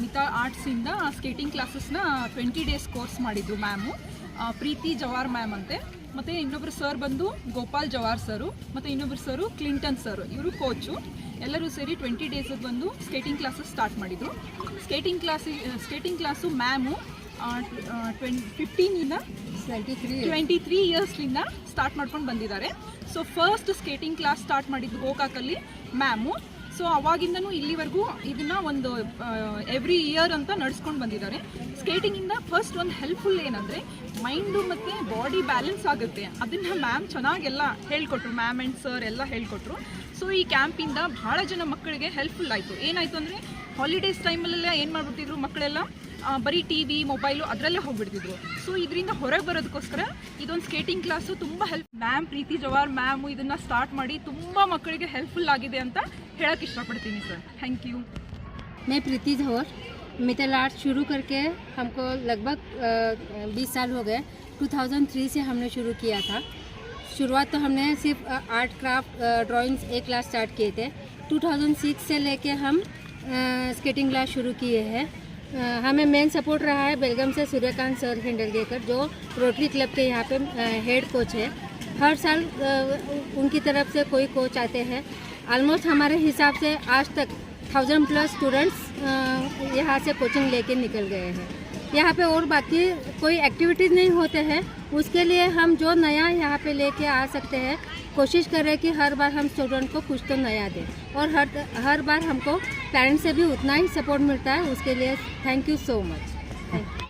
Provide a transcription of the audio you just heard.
Mita ಆರ್ಟ್ಸಿಂದ skating ಕ್ಲಾಸಸ್ನ 20 days course ಮಾಡಿದ್ರು ma'am. ಪ್ರೀತಿ ಜವಾರ್ ma'am ಅಂತೆ, ಮತ್ತು ಇನ್ನೊಬ್ಬರು ಸರ್ ಬಂದು ಗೋಪಾಲ್ ಜವಾರ್ ಸರು, ಮತ್ತು ಇನ್ನೊಬ್ಬರು ಸರು ಕ್ಲಿಂಟನ್ ಸರ್, ಇವರು ಕೋಚು. ಎಲ್ಲರೂ ಸೇರಿ 20 ಡೇಸ್ ಬಂದು ಸ್ಕೇಟಿಂಗ್ ಕ್ಲಾಸಸ್ ಸ್ಟಾರ್ಟ್ ಮಾಡಿದರು. ಸ್ಕೇಟಿಂಗ್ ಕ್ಲಾಸು ಮ್ಯಾಮು 23 ಇಯರ್ಸ್ಲಿಂದ ಸ್ಟಾರ್ಟ್ ಮಾಡ್ಕೊಂಡು ಬಂದಿದ್ದಾರೆ. So first skating class start ಮಾಡಿದ್ದು ಗೋಕಾಕಲ್ಲಿ ಮ್ಯಾಮು. ಸೊ ಅವಾಗಿಂದನೂ ಇಲ್ಲಿವರೆಗೂ ಇದನ್ನು ಒಂದು ಎವ್ರಿ ಇಯರ್ ಅಂತ ನಡೆಸ್ಕೊಂಡು ಬಂದಿದ್ದಾರೆ. ಸ್ಕೇಟಿಂಗಿಂದ ಫಸ್ಟ್ ಒಂದು ಹೆಲ್ಪ್ಫುಲ್ ಏನಂದರೆ ಮೈಂಡು ಮತ್ತು ಬಾಡಿ ಬ್ಯಾಲೆನ್ಸ್ ಆಗುತ್ತೆ. ಅದನ್ನು ಮ್ಯಾಮ್ ಚೆನ್ನಾಗೆಲ್ಲ ಹೇಳ್ಕೊಟ್ರು, ಮ್ಯಾಮ್ ಆ್ಯಂಡ್ ಸರ್ ಎಲ್ಲ ಹೇಳ್ಕೊಟ್ರು. ಸೊ ಈ ಕ್ಯಾಂಪಿಂದ ಭಾಳ ಜನ ಮಕ್ಕಳಿಗೆ ಹೆಲ್ಪ್ಫುಲ್ ಆಯಿತು. ಏನಾಯಿತು ಅಂದರೆ ಹಾಲಿಡೇಸ್ ಟೈಮಲ್ಲೆಲ್ಲ ಏನು ಮಾಡಿಬಿಡ್ತಿದ್ರು ಮಕ್ಕಳೆಲ್ಲ ಬರೀ ಟಿ.ವಿ ಮೊಬೈಲು ಅದರಲ್ಲೇ ಹೋಗ್ಬಿಡ್ತಿದ್ರು. ಸೊ ಇದರಿಂದ ಹೊರಗೆ ಬರೋದಕ್ಕೋಸ್ಕರ ಇದೊಂದು ಸ್ಕೇಟಿಂಗ್ ಕ್ಲಾಸು ತುಂಬ ಮ್ಯಾಮ್ ಪ್ರೀತಿ ಜವಾರ್ ಮ್ಯಾಮು ಇದನ್ನು ಸ್ಟಾರ್ಟ್ ಮಾಡಿ ತುಂಬ ಮಕ್ಕಳಿಗೆ ಹೆಲ್ಪ್ಫುಲ್ ಆಗಿದೆ ಅಂತ ಹೇಳೋಕ್ಕೆ ಇಷ್ಟಪಡ್ತೀನಿ ಸರ್. Thank you. मैं प्रीति जवार, मिताल आर्ट शुरू करके हमको लगभग 20 साल हो गए. 2003 से हमने शुरू किया था. शुरुआत तो हमने सिर्फ आर्ट क्राफ्ट ड्राइंग्स एक क्लास स्टार्ट किए थे. 2006 से लेके हम स्केटिंग क्लास शुरू किए हैं. हमें मेन सपोर्ट रहा है बेलगाम से सूर्यकांत सर हेंडलगेकर, जो रोटरी क्लब के यहाँ पे हेड कोच है. हर साल उनकी तरफ से कोई कोच आते हैं. ऑलमोस्ट हमारे हिसाब से आज तक 1000+ स्टूडेंट्स यहाँ से कोचिंग लेके निकल गए हैं. यहाँ पे और बाकी कोई एक्टिविटीज़ नहीं होते हैं. उसके लिए हम जो नया यहाँ पे लेके आ सकते हैं, कोशिश करें कि हर बार हम स्टूडेंट को कुछ तो नया दें. और हर बार हमको पेरेंट्स से भी उतना ही सपोर्ट मिलता है. उसके लिए thank you so much. Thank you.